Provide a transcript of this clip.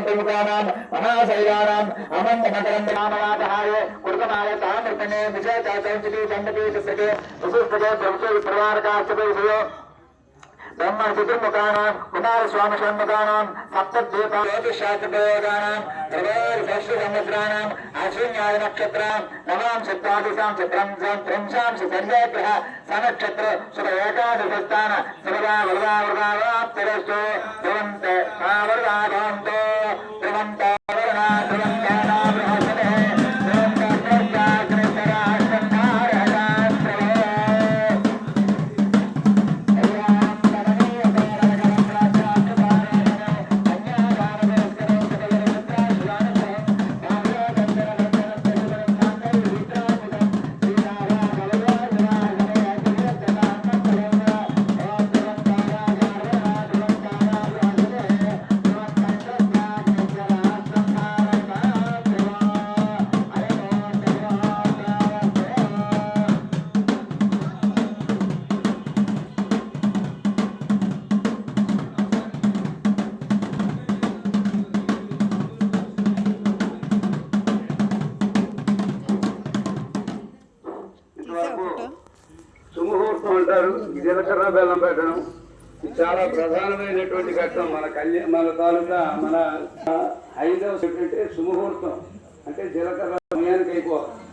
प्रमुखानां महाशैलानां अमंत मकरंद नामनाथहाय कुर्तमाय तामृतने विजय चाचंचली चंडके सुसके सुसुस्तके प्रभुके प्रवारकास्तके विषयो ब्रह्म चतुर्मुखानां कुमार स्वामी षण्मुखानां सप्तद्वीपा ज्योतिषशास्त्रप्रयोगानां प्रवर्षसहस्राणां आश्विन्याय नक्षत्रां नवां सप्तादिशां त्रिंशांश सर्वेभ्यः सनक्षत्र शुभ एकादशस्थान सर्वदा वरदा वरदाप्तरस्तु ध्रुवन्त वरदाभवन्तो ध्रुवन्त वरदा ध्रुवन्ताना बृहस्पतिः సుముహూర్తం అంటారు. జీలకర్ర బెల్లం పెట్టడం చాలా ప్రధానమైనటువంటి ఘట్టం. మన తాలూకా మన 5వ ఏంటంటే సుముహూర్తం అంటే జీలకర్ర సమయానికి అయిపోవాలి.